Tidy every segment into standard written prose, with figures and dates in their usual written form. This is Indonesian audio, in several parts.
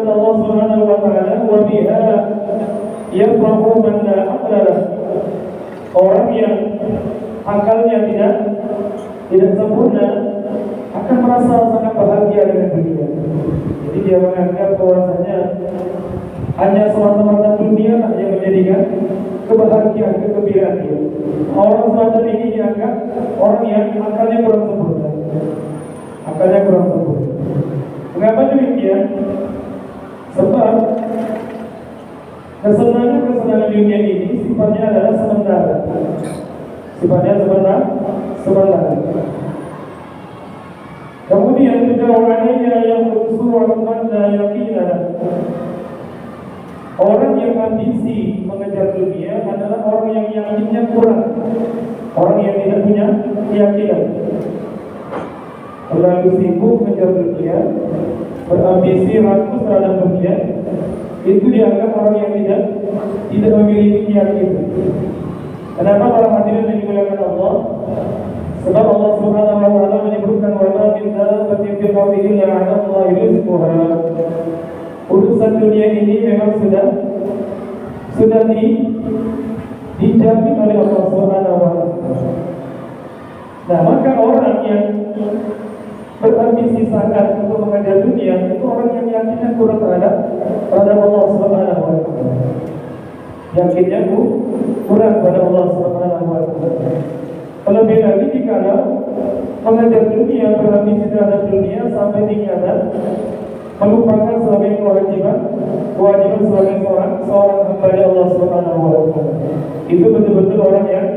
kata Allah Subhanahu wa taala, "Wa biha yafrahu man la aqla lahu." Orang yang akalnya tidak sempurna akan merasa sangat bahagia dengan dunia. Jadi dia menganggap bahwasanya hanya semata-mata dunia yang menjadikan kebahagiaan, kegembiraan dia. Orang semacam ini dianggap orang yang akalnya kurang sempurna. Akalnya kurang sempurna. Mengapa demikian? Sebab kesenangan dunia ini sifatnya adalah sementara. Sifatnya sementara. Kemudian kejawabannya yang berusul pada yakinah. Orang yang ambisi mengejar dunia adalah orang yang yakinnya kurang. Orang yang tidak punya keyakinan. Terlalu sibuk mengejar dunia, berambisi rakus terhadap dunia, itu dianggap orang yang tidak memiliki keyakinan. Kenapa para hadirin yang dimuliakan Allah? Sebab Allah Subhanahu wa taala menyebutkan wa ma min dabbatin fil ardi illa 'ala Allahi rizquha. Urusan dunia ini memang sudah dijamin oleh Allah Subhanahu wa taala. Nah, maka orang yang berambisi sangat untuk mengejar dunia itu orang yang yakinnya kurang terhadap Allah Subhanahu wa taala. Yakinnya kurang pada Allah Subhanahu wa taala. Lebih lagi jika mengejar dunia, berambisi terhadap dunia sampai tingkatan melupakan sebagai kewajiban sebagai seorang hamba Allah Subhanahu wa taala. Itu betul-betul orang yang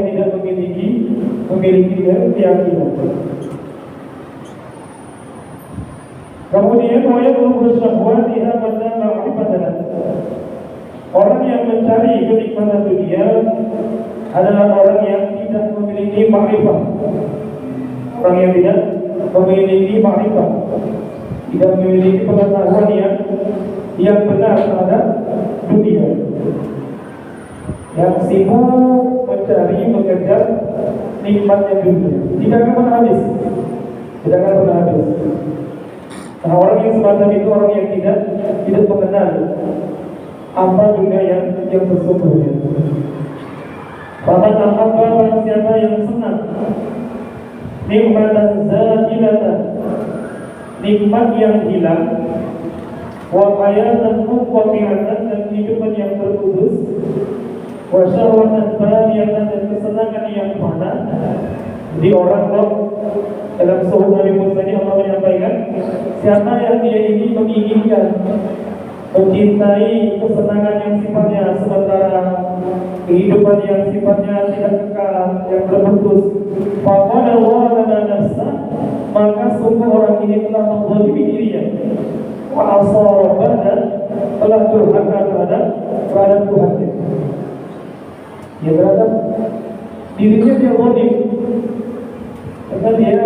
tidak memiliki keyakinan. Kemudian orang yang mencari kenikmatan dunia adalah orang yang tidak memiliki ma'rifah. Orang yang tidak memiliki ma'rifah, tidak memiliki pengetahuan yang benar terhadap dunia, yang sibuk mencari mengejar nikmatnya dunia, tidak akan pernah habis. Nah, orang yang semacam itu orang yang tidak mengenal apa dunia yang sesungguhnya. Faman ahabba, barang siapa yang senang nikmatan zahilatan, nikmat yang hilang, wa hayatan muqatiratan, dan kehidupan yang terputus, wa syahwatan bariyatan, dan kesenangan yang fana. Jadi orang dalam suhuf Nabi Musa ini Allah menyampaikan, siapa yang dia ini menginginkan, mencintai kesenangan yang sifatnya sementara, kehidupan yang sifatnya tidak kekal, yang terputus, faqala wa nafsa, maka sungguh orang ini telah menzalimi dirinya, wa asara, dan telah durhaka terhadap Tuhannya. Dia terhadap dirinya dia zalim, karena dia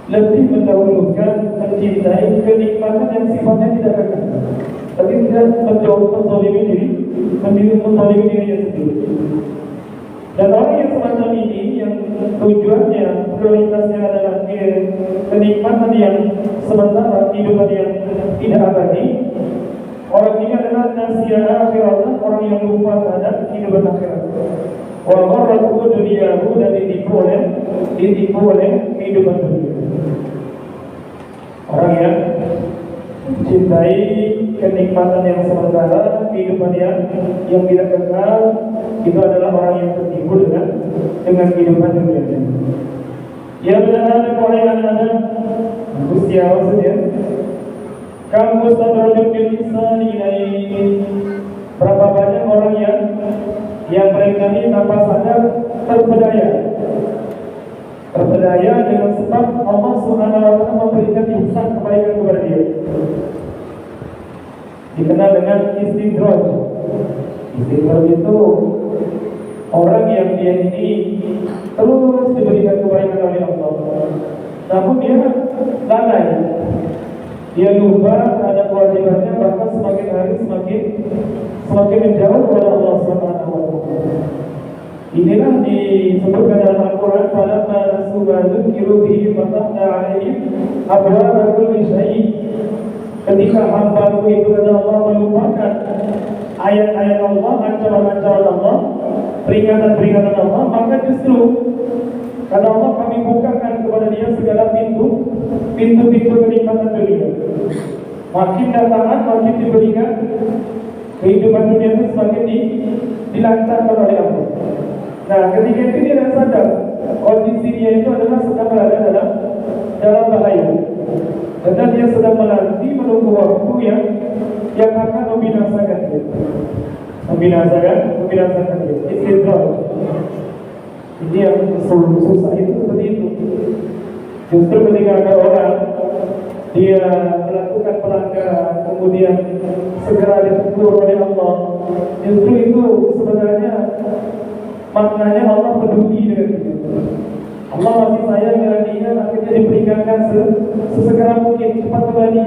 lebih mendahulukan mencintai kenikmatan yang sifatnya tidak kekal, tapi tidak menzalimi dirinya sendiri. Dan orang yang semacam ini, yang tujuannya, prioritasnya adalah kenikmatan yang sementara, kehidupan yang tidak abadi, orang ini adalah nasiya akhirat, orang yang lupa terhadap kehidupan akhirat. Wa gharrathu dunyahu, dan ditipu oleh kehidupan dunia. Orang yang mencintai kenikmatan yang sementara, kehidupan yang tidak kekal, itu adalah orang yang tertipu dengan kehidupan dunia. Ya benar, orang ada usia maksudnya. Kamu mustadrojun bil ihsan ilaih. Berapa banyak orang yang mereka ini tanpa sadar terpedaya dengan sebab Allah Subhanahu wa taala memberikan ihsan, kebaikan kepada dia. Dikenal dengan istidraj. Istidraj itu orang yang dia ini terus diberikan kebaikan oleh Allah, namun dia lalai, dia lupa terhadap kewajibannya, bahkan semakin hari semakin menjauh kepada Allah Subhanahu wa taala. Inilah disebutkan dalam Al-Quran, falamma nasu ma dzukiru bihi fatahna 'alaihim abwaaba kulli syai'. Ketika hamba itu kata Allah melupakan ayat-ayat Allah, ancaman-ancaman Allah, peringatan-peringatan Allah, maka justru kata Allah kami bukakan kepada dia segala pintu-pintu kenikmatan dunia. Makin datangan, makin diberikan kehidupan dunia itu semakin dilancarkan oleh Allah. Nah, ketika itu dia tidak sadar kondisi dia itu adalah sedang berada dalam bahaya. Karena dia sedang menunggu waktu yang akan membinasakan dia. Membinasakan dia. Istidraj. Ini yang susah itu seperti itu. Justru ketika ada orang dia melakukan pelanggaran, kemudian segera ditegur oleh Allah, justru itu sebenarnya maknanya Allah peduli dengan dia. Allah masih sayang dengan dia, akhirnya diperingatkan sesegera mungkin, cepat kembali.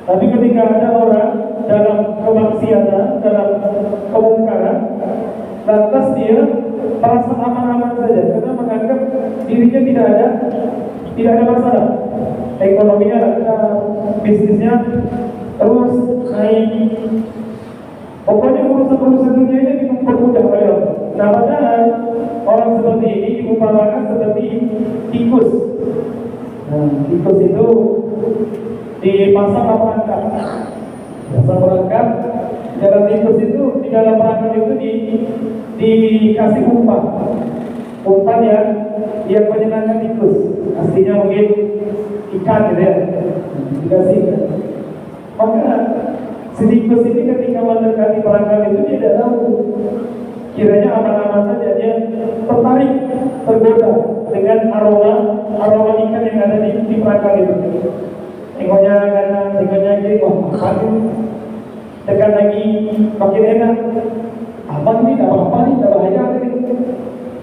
Tapi ketika ada orang dalam kemaksiatan, dalam kemungkaran, lantas dia merasa aman-aman saja karena menganggap dirinya tidak ada masalah. Ekonominya lancar, bisnisnya terus naik. Pokoknya urusan dunia ini dipermudah oleh Allah. Nah, padahal orang seperti ini diumpamakan seperti tikus. Nah, tikus itu dipasang perangkap. Pasang perangkap. Dalam tikus itu, di dalam perangkap itu dikasih umpan. Umpan yang menyenangkan tikus. Aslinya mungkin ikan gitu ya. Dikasih. Maka si tikus ini ketika mendekati perangkap itu dia tidak tahu. Kiranya aman-aman saja, dia tertarik, tergoda dengan aroma ikan yang ada di perangkap itu. Tengoknya kanan, tengoknya kiri, wah makan. Dekat lagi makin enak. Apa ini? Tak apa ni? Tak bahaya ni?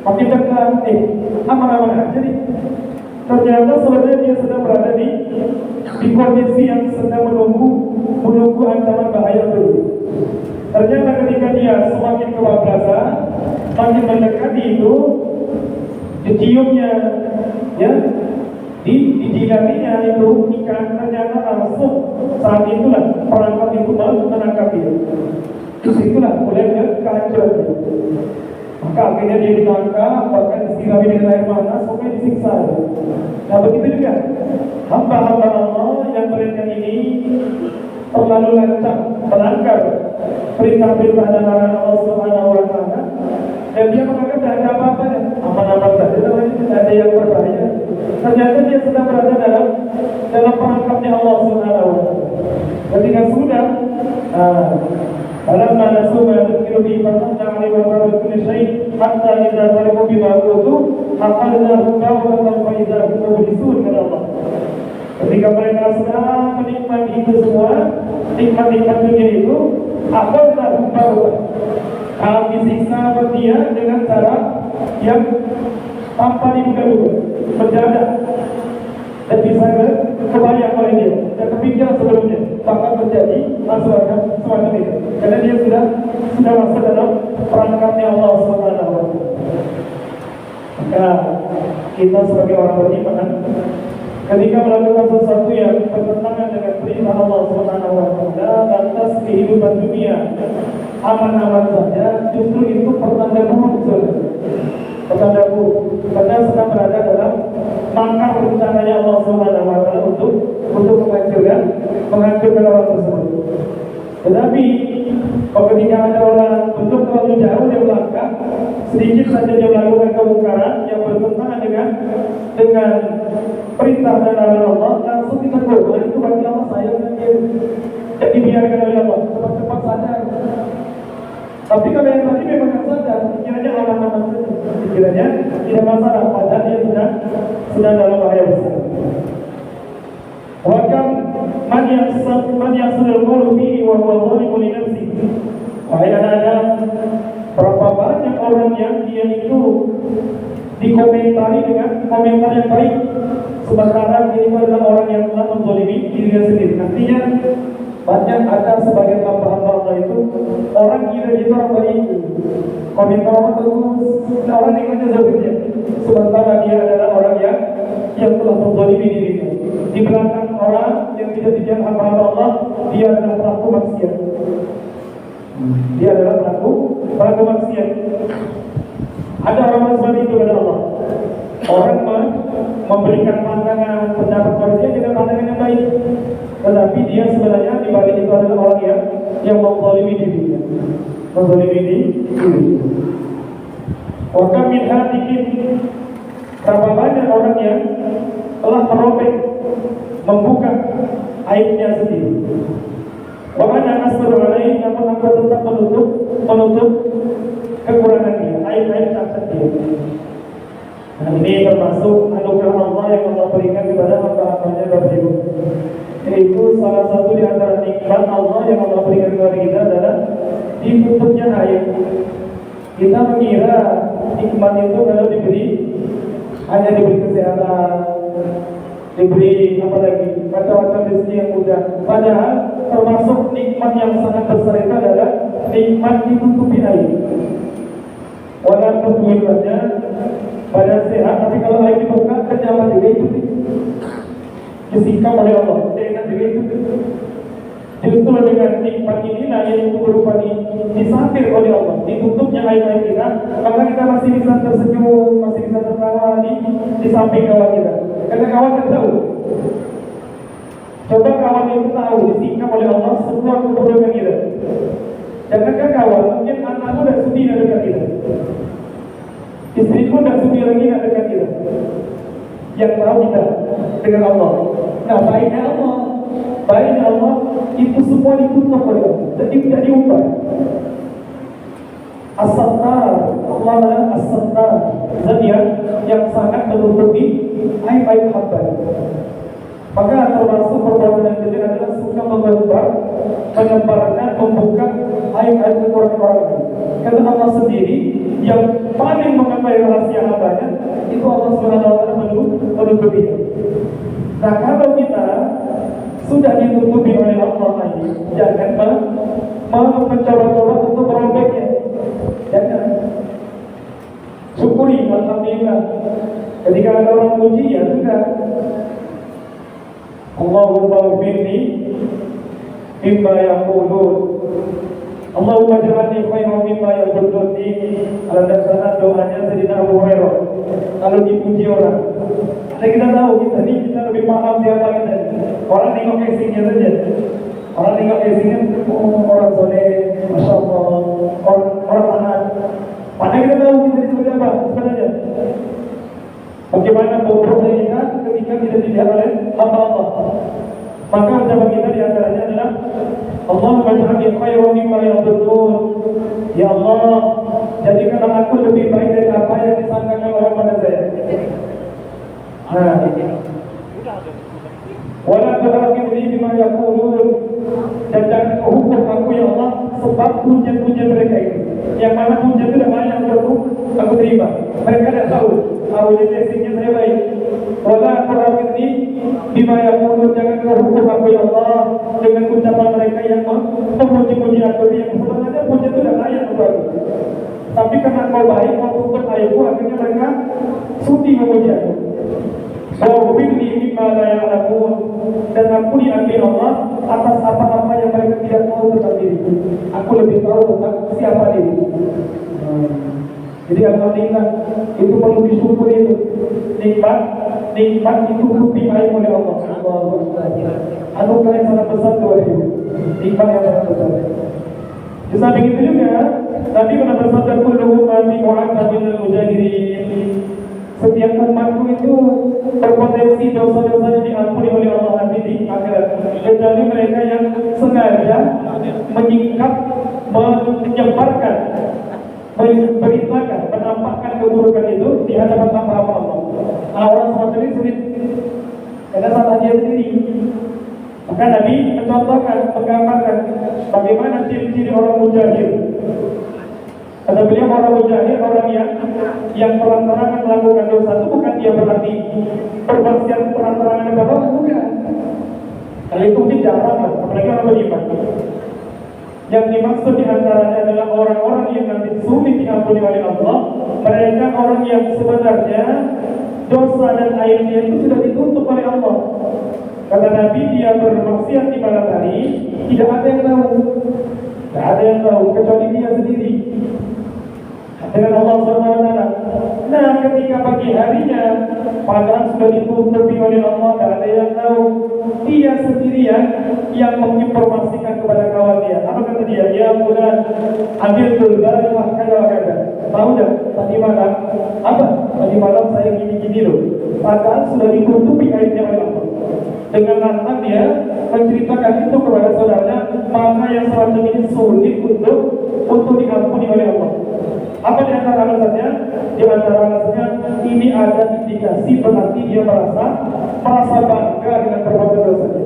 Makin dekat, aman-aman aja nih. Ternyata sebenarnya dia sedang berada di kondisi yang sedang menunggu ancaman bahaya dulu. Ternyata ketika dia semakin kebablasan, makin mendekati itu, diciumnya, ya, dijilatinya itu ikan, ternyata langsung saat itulah perangkap itu menangkap dia. Terus itulah mulai kehancuran dia. Maka akhirnya dia ditangkap, bahkan disirami dengan air panas, pokoknya disiksa. Nah begitu juga hamba-hamba Allah yang mereka ini terlalu lancang melanggar perintah-perintah dan larangan Allah Subhanahu wa Ta'ala, dan dia menganggap tidak ada apa-apa, aman-aman saja, tidak ada yang berbahaya. Ternyata dia sedang berada dalam perangkapnya Allah Subhanahu wa Ta'ala. Ketika sudah falamma nasu ma dhukiru bihi fatahna 'alaihim abwaaba kulli syai' hatta idza farihu bima utu aqalnahum bawatan fa idza hum mublisun, kata Allah. Ketika mereka sudah menikmati itu semua, nikmat-nikmat dunia itu, aqalnahum bawatan, kami siksa dia dengan cara yang tanpa diduga-duga, mendadak, dan bisa kebayang oleh dia, dan kepikiran sebelumnya, bahkan terjadi semacam itu. Karena dia sudah masuk dalam perangkapnya Allah Subhanahu wa Ta'ala. Maka kita sebagai orang beriman, ketika melakukan sesuatu yang bertentangan dengan perintah Allah Subhanahu wa Ta'ala, lantas kehidupan dunia aman-aman saja, justru itu pertanda buruk. Pertanda buruk, karena sedang berada dalam mangkar rencananya Allah Subhanahu wa Ta'ala untuk menghancurkan orang tersebut. Tetapi ketika ada orang bentuk terlalu jauh dia melangkah, sedikit saja dia melakukan kemungkaran yang bertentangan dengan perintah dan larangan Allah, langsung ditegur. Nah, itu bagi Allah sayang dan dia tidak dibiarkan oleh Allah, cepat-cepat sadar. Tapi kalau yang tadi memang tidak sadar, pikirannya aman-aman saja, pikirannya tidak masalah, padahal dia sedang dalam bahaya besar. Wakam man yasudul qulu bihi wa huwa zalimun li nafsihi. Wahai anak-anak, berapa banyak orang yang dia itu dikomentari dengan komentar yang baik, sementara dia itu adalah orang yang telah menzalimi dirinya sendiri. Artinya banyak ada sebagian hamba-hamba Allah itu orang kira dia orang baik, komentar orang terus, orang yang menjauhnya, sementara dia adalah orang yang telah menzalimi dirinya. Di belakang orang yang tidak sebagian hamba Allah, dia adalah pelaku maksiat. Dia adalah pelaku maksiat. Ada orang seperti itu kepada Allah. Orang memberikan pandangan pendapat kepada dia dengan pandangan yang baik, tetapi dia sebenarnya di balik itu adalah orang yang menzalimi dirinya, menzalimi diri. Wa kam min hatikin, berapa banyak orang yang telah merobek, membuka aibnya sendiri. Wa ana asru alaihi, namun aku tetap menutup kekurangannya, aib-aib cacat dia. Nah, ini termasuk anugerah Allah yang Allah berikan kepada hamba-hambanya Bapak Ibu. Yaitu salah satu di antara nikmat Allah yang Allah berikan kepada kita adalah ditutupnya aib. Kita mengira nikmat itu kalau hanya diberi kesehatan, diberi apa lagi, macam-macam rezeki yang mudah. Padahal termasuk nikmat yang sangat besar itu adalah nikmat ditutupi aib. Orang terbuat badan sehat, tapi kalau aib dibuka, kenyaman juga itu disikap oleh Allah, dengan juga itu. Justru dengan nikmat inilah yang berupa disatir oleh Allah, ditutupnya aib-aib kita, maka kita masih bisa tersenyum, masih bisa tertawa di samping kawan kita. Karena kawan kita tahu. Coba kawan itu tahu, disikap oleh Allah semua keburukan kita. Jangankan kawan, mungkin anakmu dan sudi dekat kita. Istri pun dan sudi lagi dekat kita. Yang tahu kita dengan Allah. Nah, baiknya Allah itu semua ditutup oleh Allah, jadi tidak diubah. As-Sattar, Allah adalah As-Sattar, zat yang sangat menutupi aib-aib hamba. Maka termasuk perbuatan yang jelek adalah suka menyebarkan, membuka aib-aib kekurangan orang lain. Karena Allah sendiri yang paling mengetahui rahasia hambanya, itu Allah SWT menutupinya. Nah, kalau kita sudah ditutupi oleh Allah lagi, jangan mencoba-coba untuk merobeknya. Jangan. Syukuri, alhamdulillah. Ketika ada orang puji, ya sudah. Allahumma ufirni mimma yaqulun, Allahumma ja'alni khairan mimma yaqulun. Ada dasar doanya Sayyidina Abu Hurairah kalau dipuji orang. Kita tahu, kita lebih paham siapa kita. Orang tengok casingnya saja. Orang tengok casingnya, orang soleh, masya Allah, orang anak. Mana kita tahu kita seperti apa sebenarnya? Bagaimana bobroknya kita ketika kita dilihat oleh hamba Allah. Maka ucapan kita di antaranya adalah Allahumma ja'alni khairan mimma yaqulun. Ya Allah, jadikanlah aku lebih baik dari apa yang disangkakan orang pada saya. Wala tu'akhidni bima yaqulun, dan jangan kau hukum aku ya Allah sebab pujian-pujian mereka itu. Yang mana pujian itu tidak banyak aku terima. Mereka tidak tahu testingnya saya baik. Wala tu'akhidni bima yaqulun, jangan kau hukum aku ya Allah dengan ucapan mereka yang memuji-muji aku, yang sebenarnya pujian itu tidak layak untuk aku. Tapi karena kau baik, kau tutup aibku, akhirnya mereka sudi memuji aku. Wa'ubirni mimma la ya'lamun, dan aku diambil Allah atas apa-apa yang mereka tidak tahu tentang diriku. Aku lebih tahu tentang siapa diriku. Jadi alhamdulillah, itu perlu disyukuri itu. Nikmat itu tutupi aib oleh Allah. Anugerah yang sangat besar kepada itu. Nikmat yang sangat besar. Di samping itu juga, Nabi pernah bersabda, kullu ummati mu'adzabun minal mujahirin. Setiap umatku itu berpotensi dosa-dosanya diampuni oleh Allah nanti di akhirat, kecuali mereka yang sengaja menyingkap, menyebarkan, beritakan, menampakkan keburukan itu di hadapan hamba-hamba Allah. Orang semacam ini sulit, karena salah dia sendiri. Maka Nabi mencontohkan, menggambarkan bagaimana ciri-ciri orang mujahid. Kata beliau, orang mujahid, orang yang terang-terangan melakukan dosa itu bukan dia berarti bermaksiat terang-terangan kepada Allah, bukan. Hal itu jarang lah, apalagi orang beriman. Yang dimaksud diantaranya adalah orang-orang yang nanti sulit diampuni oleh Allah. Mereka orang yang sebenarnya dosa dan aibnya itu sudah ditutup oleh Allah. Kata Nabi, dia bermaksiat di malam hari, tidak ada yang tahu. Tidak ada yang tahu kecuali dia sendiri dengan Allah SWT. Nah, ketika pagi harinya padahal sudah ditutupi oleh Allah, tidak ada yang tahu, dia sendirian yang menginformasikan kepada kawan dia. Apa kata dia? Ya bulan, ambil tulbarah kada-kada. Tahu tak tadi malam? Apa? Tadi malam saya gini-gini loh. Padahal sudah ditutupi aibnya oleh Allah. Dengan lantang dia menceritakan itu kepada saudaranya, maka yang semacam ini sulit untuk diampuni oleh Allah. Apa di antara alasannya? Di antara alasannya ini ada indikasi berarti dia merasa bangga dengan perbuatan dosanya.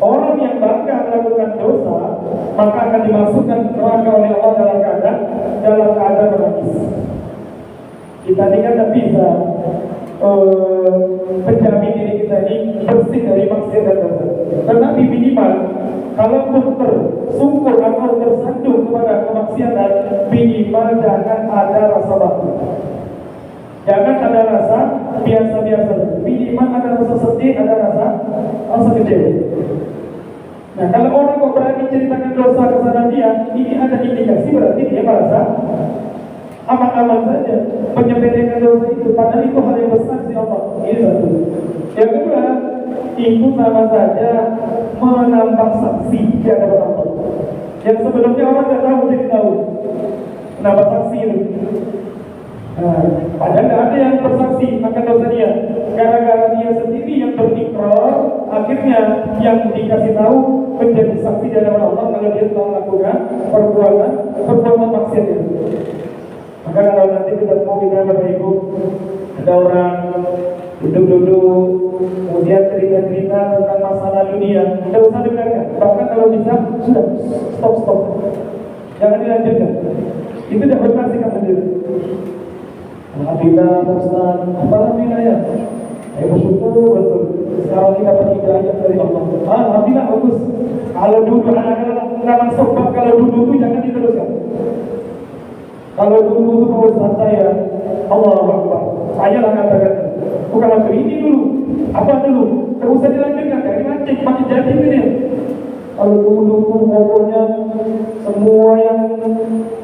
Orang yang bangga melakukan dosa maka akan dimasukkan neraka oleh Allah dalam keadaan menangis. Kita ini kan tidak bisa menjamin diri kita ini bersih dari maksiat dan dosa. Tetapi minimal kalaupun tersungkur atau tersandung kepada kemaksiatan, minimal jangan ada rasa bangga. Jangan ada rasa biasa-biasa. Minimal ada rasa sedih, ada rasa kecewa. Nah, kalau orang kok berani ceritakan dosa kesalahan dia, ini ada indikasi berarti dia merasa aman-aman saja menyepelekan dosa itu, padahal itu hal yang besar di Allah. Ini satu. Yang kedua, itu sama saja menambah saksi di hadapan Allah. Yang sebelumnya orang tidak tahu, jadi tahu menambah saksi itu. Padahal tidak ada yang bersaksi akan dosa dia. Gara-gara dia sendiri yang berikrar, akhirnya yang dikasih tahu menjadi saksi di hadapan Allah kalau dia telah melakukan perbuatan maksiat itu. Maka kalau nanti kita mau Bapak Ibu, ada orang duduk-duduk kemudian cerita-cerita tentang masalah dunia, tidak usah dengarkan. Bahkan kalau bisa sudah stop, jangan dilanjutkan. Itu tidak berkasihkan sendiri. Alhamdulillah Ustaz, alhamdulillah ya. Saya bersyukur betul. Sekarang kita dapat hidayah dari Allah. Alhamdulillah bagus. Kalau duduk anak-anak sobat, kalau duduk itu jangan diteruskan. Kalau dulu itu Ustaz saya, Allahu Akbar, saya lah katakan, bukan langsung ini dulu, apa dulu, tidak usah dilanjutkan, dari mancing, makin jadi ini. Kalau dulu pokoknya semua yang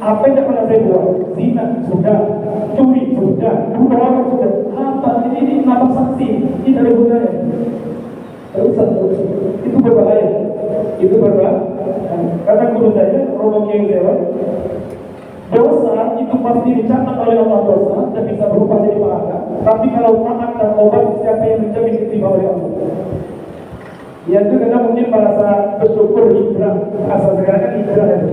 apa yang tidak pernah saya buat, zina sudah, curi sudah, bunuh orang sudah, apa ini nama saksi, ini dari budaya. Terus itu berbahaya, Kata guru saya, Romo Kiai Dewa, dosa itu pasti dicatat oleh Allah dosa dan bisa berubah jadi pahala. Tapi kalau taat dan obat, siapa yang menjamin diterima oleh Allah? Ya itu karena mungkin merasa bersyukur hijrah. Asal sekarang kan hijrah itu.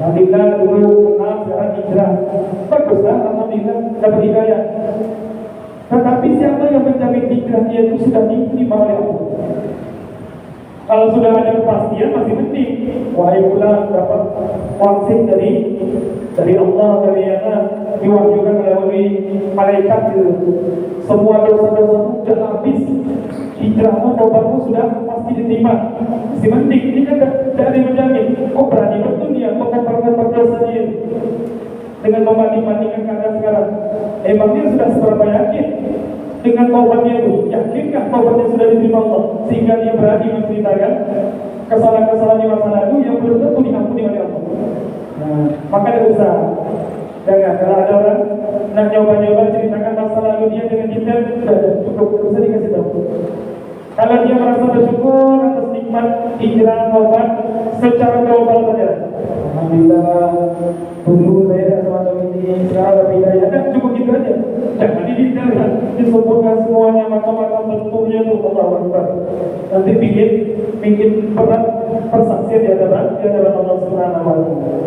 Alhamdulillah dulu kenal, sekarang hijrah. Baguslah, alhamdulillah dapat hidayah. Tetapi siapa yang menjamin hijrah dia itu sudah diterima oleh Allah? Kalau sudah ada kepastian masih penting. Wahai fulan dapat wangsit dari Allah, dari yang diwahyukan melalui malaikat itu. Semua dosa-dosa sudah habis. Hijrahmu, tobatmu sudah pasti diterima. Masih penting. Ini kan tidak ada yang menjamin. Kok berani betul dia memperbaiki dosa dia dengan membanding-bandingkan keadaan sekarang? Emangnya sudah seberapa yakin dengan taubatnya itu? Yakinkah taubatnya sudah diterima Allah sehingga dia berani menceritakan kesalahan-kesalahan di masa lalu yang belum tentu diampuni oleh Allah? Nah, maka tidak usah. Jangan, kalau ada orang nak nyoba-nyoba ceritakan masa lalu dia dengan detail, sudah cukup, tidak usah dikasih tahu. Kalau dia merasa bersyukur atas nikmat hijrah taubat secara global saja. Alhamdulillah, dulu saya tidak semacam ini, sekarang ada hidayah, kan cukup gitu aja. Jangan didetailkan, disebutkan semuanya macam-macam bentuknya itu, Allah Akbar. Nanti bikin berat persaksian di hadapan Allah Subhanahu wa Ta'ala.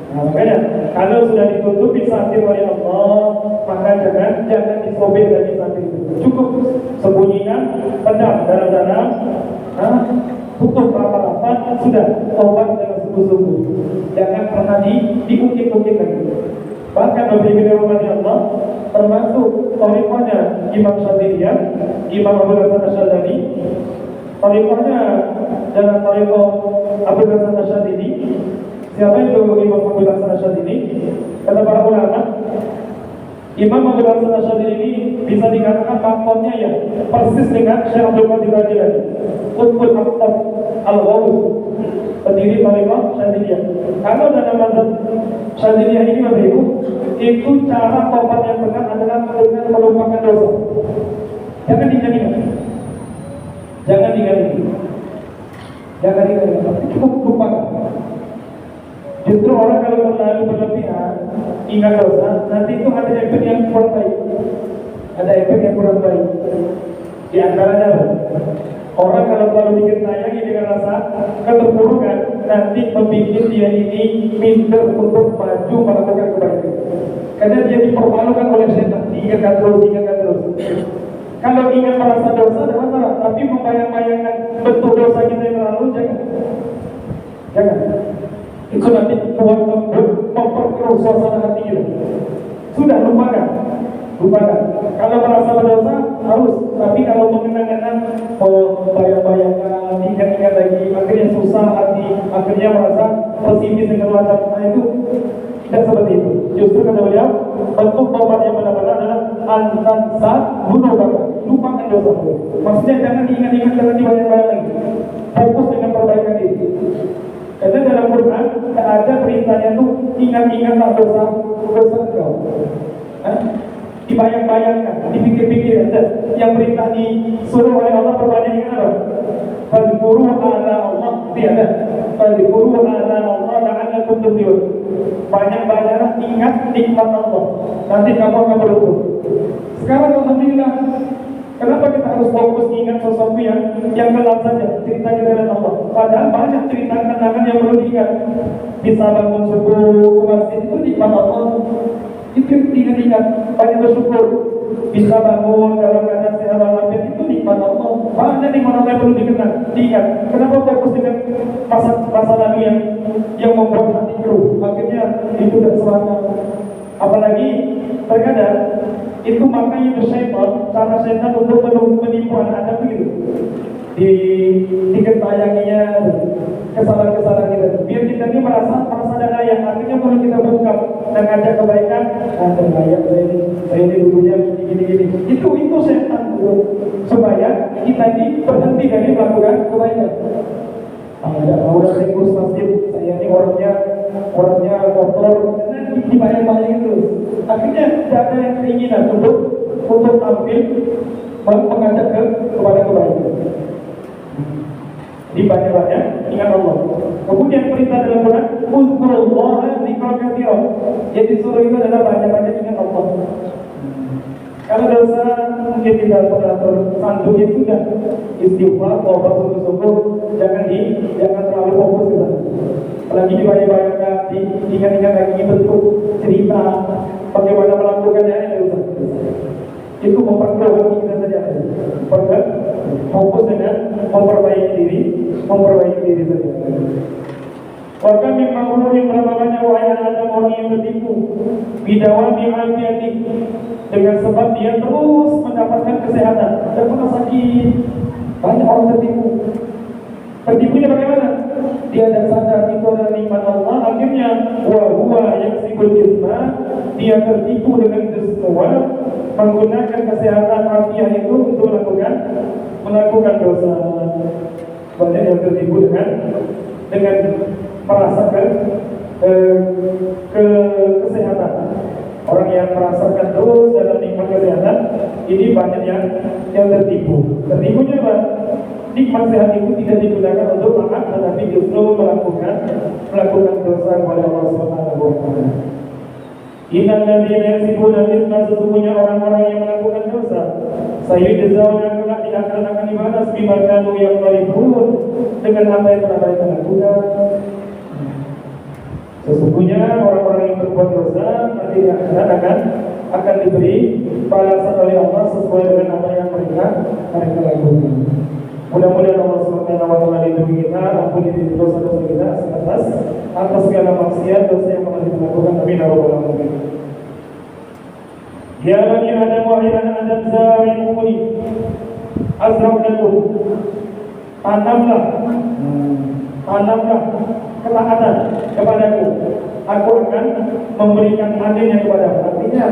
Nah, makanya kalau sudah ditutupi satir oleh Allah, maka jangan disobek lagi satir itu. Cukup sembunyikan, pendam dalam-dalam, tutup rapat-rapat, sudah tobat dengan sungguh-sungguh. Jangan pernah diungkit-ungkit lagi. Bahkan Nabi Muhammad Allah termasuk thariqahnya Imam Syadziliyah, Imam Abu Hasan Asy'adzali, thariqahnya dalam thariqah Abu Hasan Asy'adzali. Siapa itu Imam Abu Hasan Asy'adzali? Kata para ulama, Imam Abu Hasan Asy'adzali ini bisa dikatakan makomnya ya persis dengan Syekh Abdul Qadir Al-Jilani. Qutbul Aqtab Al-Ghawus, pendiri Tariqah Syadziliyah. Kalau dalam mazhab Syadziliyah ini Bapak Ibu, itu cara tobat yang benar adalah dengan melupakan dosa. Jangan diganti-ganti. Jangan diganti. Jangan diganti. Cukup lupakan. Justru orang kalau terlalu berlebihan ingat dosa, nanti itu ada efek yang kurang baik. Ada efek yang kurang baik. Di antaranya orang kalau terlalu diketayangi dengan rasa keterpurukan, nanti membuat dia ini minder untuk maju melakukan kebaikan. Karena dia dipermalukan oleh setan, diingatkan terus. Kalau ingin merasa dosa, ada masalah. Tapi membayang-bayangkan bentuk dosa kita yang lalu, jangan. Itu nanti buat memperkeruh suasana hati kita. Sudah lupakan. Kalau merasa berdosa harus, tapi kalau mengenang-kenang, bayang-bayangkan, ingat-ingat lagi, akhirnya susah hati, akhirnya merasa pesimis dengan macam itu. Tidak seperti itu. Justru kata beliau, bentuk tobat yang benar-benar adalah antansa gunung, lupakan dosa. Maksudnya jangan diingat-ingat, jangan dibayang-bayang lagi. Fokus dengan perbaikan diri. Karena dalam Quran ada perintahnya tuh ingat-ingatlah dosa kau. Dibayang-bayangkan, dipikir-pikir aja. Yang perintah disuruh oleh Allah perbanyak ingat apa? Fadhkuru ala Allah, tiada. Fadhkuru ala Allah la'allakum tuflihun. Banyak-banyak ingat nikmat Allah. Nanti kamu akan beruntung. Sekarang alhamdulillah, kenapa kita harus fokus ingat sesuatu yang gelap saja, cerita kita dengan Allah? Padahal banyak cerita kenangan yang perlu diingat. Bisa bangun subuh, masjid itu nikmat Allah. Itu ingat-ingat, banyak bersyukur. Bisa bangun dalam keadaan sehat walafiat, itu nikmat Allah. Banyak nikmat Allah yang perlu diingat. Kenapa fokus dengan masa lalu yang membuat hati keruh? Akhirnya itu tidak semangat. Apalagi terkadang itu makanya itu syaitan, cara syaitan untuk menipu anak-anak begitu. Diketayanginya kesalahan-kesalahan kita, biar kita ini merasa ada layak. Akhirnya kalau kita bungkam dan ngajak kebaikan, ada layak saya ini dulunya gini. Itu syaitan supaya kita ini berhenti dari melakukan kebaikan. Tidak mau dari kursus masjid, saya ini orangnya kotor, dibayang-bayang terus. Akhirnya tidak ada yang keinginan untuk tampil mengajak kepada kebaikan. Dibanyak-banyak ingat Allah. Kemudian perintah dalam Quran, uzkurullaha dzikran katsiran. Jadi suruh itu adalah banyak-banyak ingat Allah. Kalau dosa mungkin tidak pernah tersandung, itu sudah istighfar, taubat sungguh-sungguh, jangan terlalu fokus ke sana. Apalagi dibayang-bayangkan, diingat-ingat lagi bentuk cerita bagaimana melakukannya dosa. Itu memperkeruh hati kita saja. Fokus dengan memperbaiki diri saja. Bahkan memang yang berapa banyak wahai Adam orang yang tertipu bidawami alfiatik, dengan sebab dia terus mendapatkan kesehatan dan pernah sakit. Banyak orang tertipu. Tertipunya bagaimana? Dia tidak sadar itu adalah nikmat Allah. Akhirnya huwa yaksibul isma, dia tertipu dengan itu semua, menggunakan kesehatan afiah itu untuk melakukan dosa. Banyak yang tertipu dengan merasakan kesehatan. Orang yang merasakan terus dalam nikmat kesehatan, ini banyak yang tertipu. Tertipunya apa? Nikmat sehat itu tidak digunakan untuk makan, tetapi justru melakukan dosa kepada Allah Subhanahu wa taala. Innal ladzina yaksibuna itsma, sesungguhnya orang-orang yang melakukan dosa, sayujzauna kelak di akhirat akan dibalas bima kanu yaqtarifun, dengan apa yang telah mereka lakukan. Sesungguhnya orang-orang yang berbuat dosa nanti di akhirat akan diberi balasan oleh Allah sesuai dengan apa yang mereka lakukan. Mudah-mudahan Allah Subhanahu wa taala lindungi kita, ampuni dosa-dosa kita atas segala maksiat dosa yang pernah kita lakukan. Amin ya rabbal alamin. Ya bani Adam wa anak Adam za'imuni azra'nakum, tanamlah ketaatan kepadaku, aku akan memberikan adilnya kepadamu. Artinya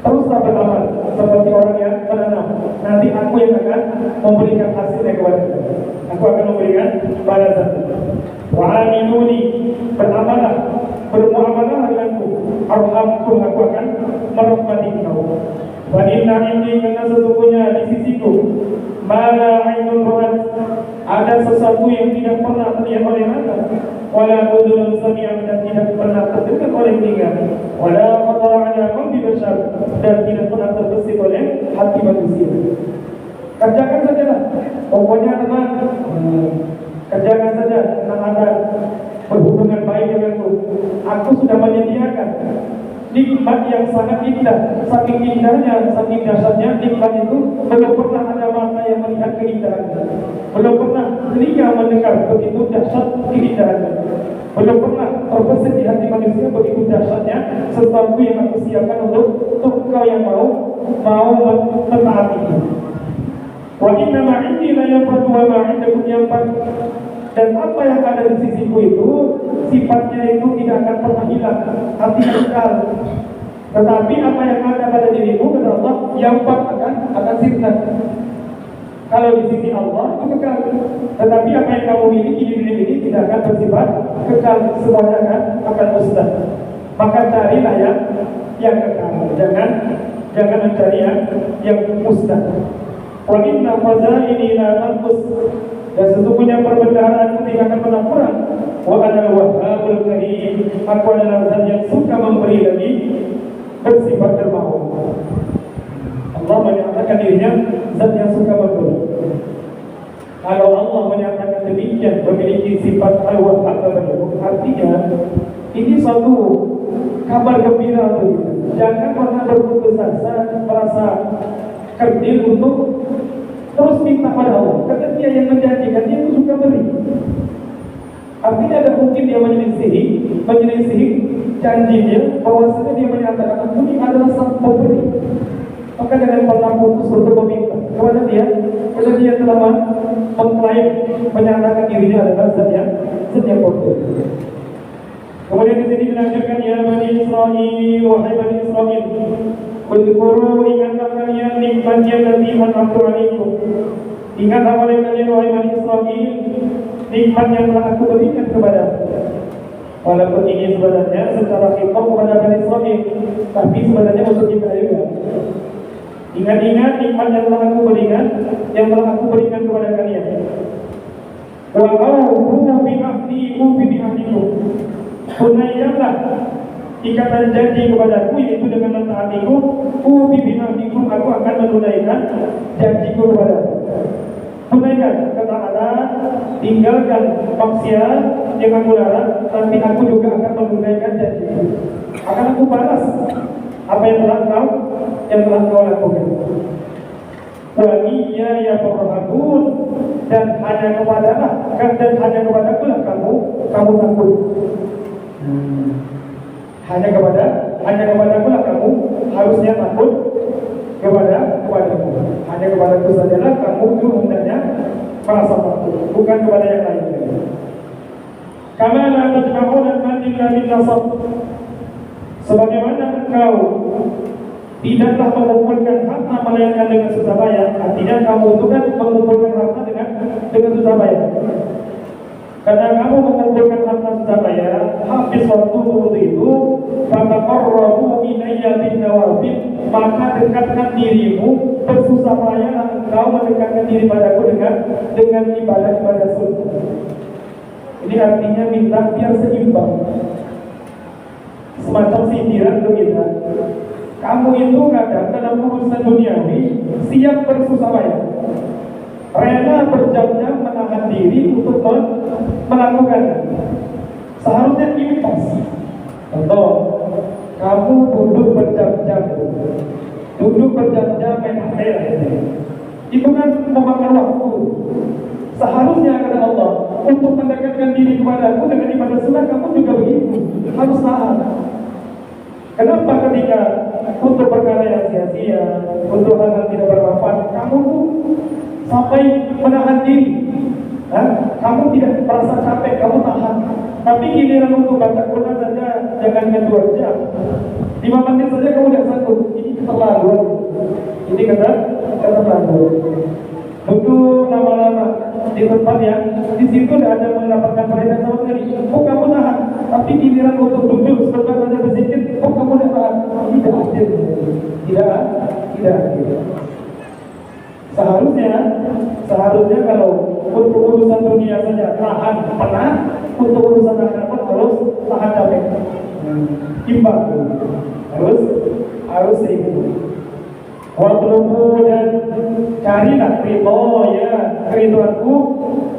teruslah beramal. seperti orang yang menanam. Nanti aku yang akan memberikan hasilnya kepada kita. Aku akan memberikan balasan. Wa'amiluni, beramalah, bermuamalah denganku. Arhamkum, aku akan merahmati kau. Wa inna indi, karena sesungguhnya di sisiku, mala ainun ra'at, ada sesuatu yang tidak pernah terlihat oleh mata, wala udhunun sami'at, dan tidak pernah terdengar oleh telinga, wala khatara ala qalbi bashar, dan tidak pernah terbesit oleh hati manusia. Kerjakan sajalah, pokoknya tenang, kerjakan saja, tenang ada berhubungan baik denganku. Aku sudah menyediakan nikmat yang sangat indah, saking indahnya, saking dahsyatnya nikmat itu, belum pernah ada mata yang melihat keindahannya, belum pernah telinga mendengar begitu dahsyat keindahannya, belum pernah terbesit di hati manusia begitu dahsyatnya sesuatu yang aku siapkan untuk kau yang mau mentaatiku. Wa inna ma indi la yanfadu wa ma indakum yanfad. Dan apa yang ada di sisiku itu sifatnya itu tidak akan pernah hilang, artinya kekal. Tetapi apa yang ada pada dirimu, kata Allah, yang akan sirna. Kalau di sisi Allah itu kekal. Tetapi apa yang kamu miliki di dunia ini tidak akan bersifat kekal, semuanya akan musnah. Maka carilah yang kekal. Jangan mencari yang musnah. Wa inna khazaini la tanqus, dan sesungguhnya perbendaharaan tidak akan pernah kurang. Wa ana wahhabul karim, aku adalah zat yang suka memberi lagi bersifat dermawan. Allah menyatakan dirinya zat yang suka memberi. Kalau Allah menyatakan demikian, memiliki sifat al-wahhab, artinya ini suatu kabar gembira untuk kita. Jangan pernah berputus asa, merasa kerdil untuk terus minta pada Allah, karena dia yang menjanjikan, dia itu suka beri. Artinya ada mungkin dia menyelisihi janjinya, bahwasanya dia menyatakan aku ini adalah sang pemberi. Maka dengan pernah putus untuk meminta kepada dia, karena dia telah mengklaim, menyatakan dirinya adalah zat yang pemberi. Kemudian di sini dilanjutkan, ya Bani Israil, wahai Bani Israil, Udhkuru, ingatlah kalian nikmat yang nanti an'amtu alaikum. Ingatlah oleh kalian, wahai Bani Israil, nikmat yang telah aku berikan kepada. Walaupun ini sebenarnya secara khitab kepada Bani Israil, tapi sebenarnya untuk kita juga. Ingat-ingat nikmat yang telah aku berikan kepada kalian. Wa awfu bi ahdikum. Tunaikanlah ikatan janji kepadaku, yaitu dengan mentaatiku. Ubi binahdikum, aku akan menunaikan janjiku kepadaku. Tunaikan ketaatan, tinggalkan maksiat yang aku larang, nanti aku juga akan menunaikan janjiku. Akan aku balas apa yang telah kau lakukan. Wa iyaya farhabun, dan hanya kepadaku lah kamu takut. Hanya kepadaku lah kamu harusnya takut kepadaku. Hanya kepadaku sajalah kamu itu hendaknya merasa takut, bukan kepada yang lain. Kama la tajma'una al-madina bin nasab, sebagaimana engkau tidaklah mengumpulkan harta melainkan dengan susah payah. Artinya kamu itu kan mengumpulkan harta dengan susah payah. Karena kamu mengumpulkan harta susah payah, habis waktu itu, fataqarrabu ilayya bin nawafil, maka dekatkan dirimu, bersusah payah engkau mendekatkan diri padaku dengan ibadah sunnah. Ini artinya minta biar seimbang, semacam sindiran untuk kita. Kamu itu kadang dalam urusan duniawi siap bersusah payah, rela berjam-jam menahan diri untuk melakukannya. Seharusnya impas. Contoh, kamu duduk berjam-jam main HP, itu kan memakan waktu. Seharusnya kata Allah, untuk mendekatkan diri kepadaku dengan ibadah sunnah, kamu juga begitu, harus tahan. Kenapa ketika untuk perkara yang sia-sia, untuk hal yang tidak bermanfaat, kamu tuh sampai menahan diri? Kamu tidak merasa capek, kamu tahan. Tapi giliran untuk baca Quran saja, jangan 2 jam. 5 menit saja kamu tidak sanggup. Ini keterlaluan. Ini keterlaluan. Untuk lama-lama di tempat yang di situ tidak ada mendapatkan faedah sama sekali. Oh kamu tahan, tapi giliran untuk duduk sebentar saja berzikir, oh kamu tidak tahan. Tidak adil, tidak adil. Seharusnya kalau untuk urusan dunia saja tahan pernah, untuk urusan akhirat pun harus tahan capek. Imbang, harus seimbang. Watlubu dan carilah keriduanku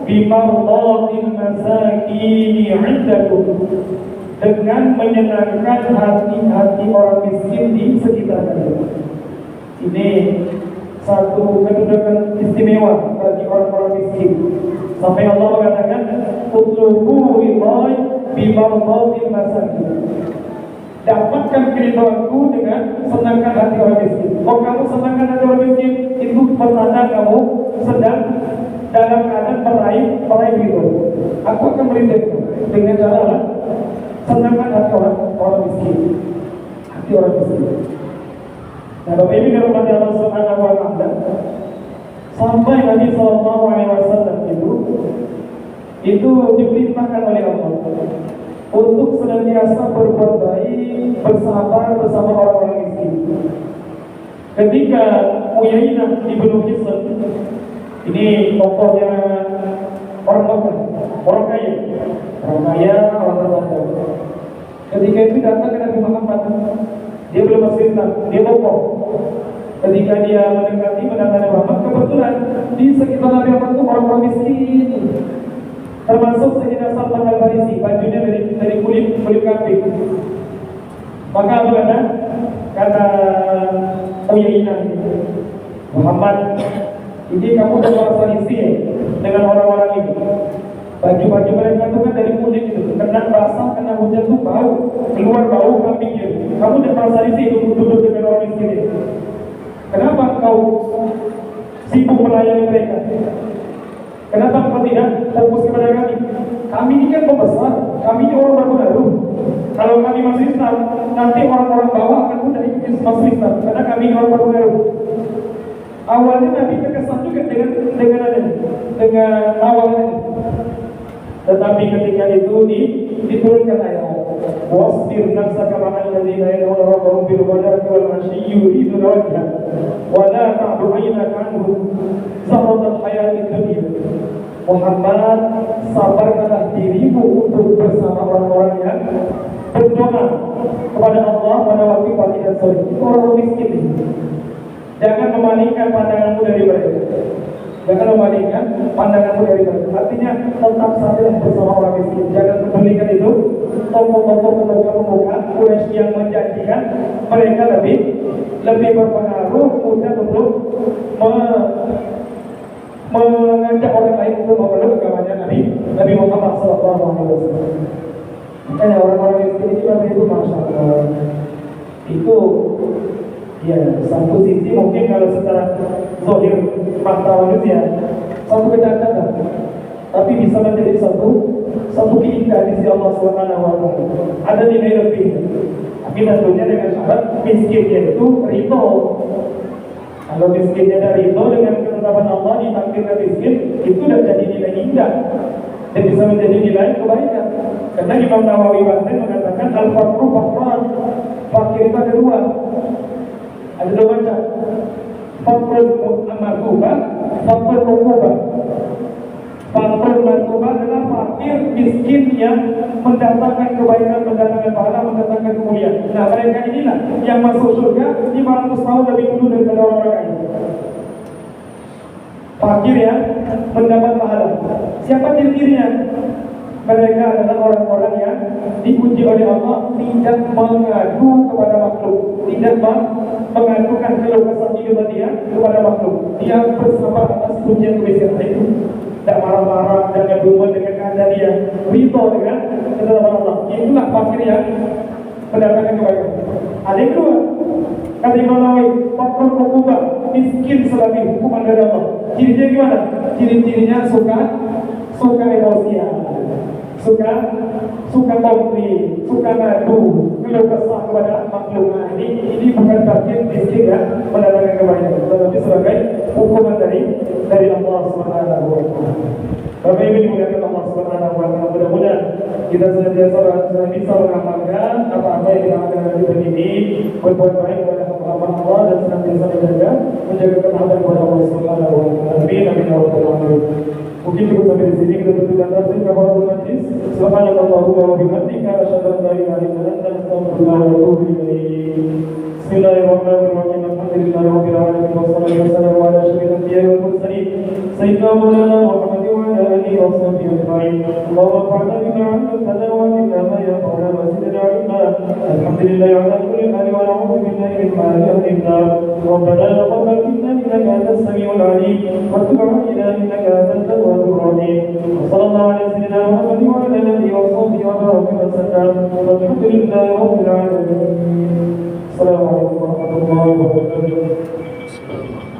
bimardhatil masakini 'indakum, dengan menyenangkan hati-hati orang miskin di sekitar kalian. Ini satu kedudukan istimewa bagi orang-orang miskin. Sampai Allah mengatakan utlubu bimardhatil masakin, dapatkan keridhaanku dengan senangkan hati orang miskin. Kalau kamu senangkan hati orang miskin, itu pertanda kamu sedang dalam keadaan meraih ridho. Aku akan merintahmu dengan cara senangkan hati orang miskin, hati orang miskin. Nah, Bapak Ibu dirahmati Allah Subhanahu wa Ta'ala, sampai Nabi Sallallahu Alaihi Wasallam itu diperintahkan oleh Allah untuk senantiasa berbuat baik, bersabar bersama orang-orang miskin. Ketika Uyainah ibnu Hisn, ini tokohnya orang kaya, orang tertentu. Ketika itu datang ke Nabi Muhammad, dia belum masuk Islam, dia tokoh. Ketika dia mendekati Nabi Muhammad, kebetulan di sekitar Nabi Muhammad itu orang-orang miskin. Termasuk Sayyidina Salman Al-Farisi, bajunya dari kulit kambing. Maka apa kata Uyainah, Muhammad, ini kamu udah merasa risih dengan orang-orang ini. Baju-baju mereka itu kan dari kulit itu, kena basah, kena hujan tuh bau, keluar bau kambingnya. Kamu udah merasa risih duduk dengan orang miskin ini. Kenapa kau sibuk melayani mereka? Kenapa kau tidak fokus kepada kami? Kami ini kan pembesar, kami ini orang berpengaruh. Kalau kami masuk Islam, nanti orang-orang bawah akan mudah ikut masuk Islam, karena kami ini orang berpengaruh. Awalnya Nabi terkesan juga dengan awalnya. Tetapi ketika itu diturunkan ayat wasbir nafsaka ma'al ladzina yad'una rabbahum bil ghadati wal 'ashyi yuriduna wajhah wa la ta'du 'aynaka 'anhum zahratal hayatid dunya. Muhammad, sabarkanlah dirimu untuk bersama orang-orang yang berdoa kepada Allah pada waktu pagi dan sore. Itu orang miskin. Jangan memalingkan pandanganmu dari mereka. Jangan memalingkan pandanganmu dari mereka. Artinya tetap sajalah bersama orang miskin. Jangan pedulikan itu tokoh-tokoh pemuka-pemuka Quraisy yang menjanjikan mereka lebih berpengaruh untuk mengajak orang lain untuk memeluk agamanya Nabi Muhammad SAW. Makanya orang-orang miskin itu Masya Allah, itu ya satu sisi mungkin kalau secara zahir mata manusia satu kecacatan, tapi bisa menjadi satu keindahan di sisi Allah Subhanahu wa Ta'ala. Ada nilai lebih. Tapi tentunya dengan syarat miskinnya itu ridho. Kalau miskinnya dari ridho dengan ketetapan Allah ditakdirkan miskin, itu sudah jadi nilai indah dan bisa menjadi nilai kebaikan. Karena Imam Nawawi mengatakan al-faqru faqran, fakir itu ada dua macam. Fakrul marhubah, fakrul mukubah. Fakrul marhubah adalah fakir miskin yang mendatangkan kebaikan, mendatangkan pahala, mendatangkan kemuliaan. Nah, mereka inilah yang masuk surga 500 tahun lebih dulu daripada orang-orang kaya. Fakir yang mendapat pahala. Siapa ciri-cirinya? Mereka adalah orang-orang yang dipuji oleh Allah, tidak mengadu kepada makhluk, tidak mengadukan keluh kesah hidup dia kepada makhluk. Dia bersabar atas pujian kebaikan itu, tidak marah-marah dan ngedumel dengan keadaan dia, ridho dengan ketetapan Allah. Itulah fakir yang mendatangkan kebaikan. Ada yang kedua, kata Imam Nawawi, fakir mukubah, miskin selagi hukuman dari Allah. Ciri-cirinya gimana? Ciri-cirinya suka emosian, suka konflik, suka ngadu, beliau kesah kepada makhluk. Nah, ini bukan bagian miskin ya, mendatangkan kebaikan, tetapi sebagai hukuman dari Allah Subhanahu wa taala. Bapak Ibu dimuliakan Allah Subhanahu wa taala, mudah-mudahan kita senantiasa bisa mengamalkan apa-apa yang kita amalkan di ini, berbuat baik kepada hamba Allah dan senantiasa menjaga ketaatan kepada Allah Subhanahu wa taala. Amin amin ya rabbal alamin. Mungkin cukup sampai di sini, kita tutupkan tafsir kafaratul majlis. Subhanallahumma wa bihamdika asyhadu an la ilaha illa anta astaghfiruka wa atubu ilaik. Bismillahirrahmanirrahim. Alhamdulillahi rabbil alamin wassalatu wassalamu ala asyrafil anbiya'i wal mursalin sayyidina maulana Muhammadin wa ala alihi wa sahbihi ajma'in. Allahumma fa'alna bima 'allamtana wa 'allimna ma yanfa'una wa zidna 'ilma. Alhamdulillahi 'ala kulli hal wa na'udzu billahi min ma'asil nar. Rabbana taqabbal minna innaka antas samiul 'alim wa tub 'alaina innaka antat tawwabur rahim. Sallallahu ala sayyidina Muhammadin wa ala alihi wa sahbihi wa baraka wa sallam. Walhamdulillahi rabbil alamin. Assalamualaikum warahmatullahi wabarakatuh.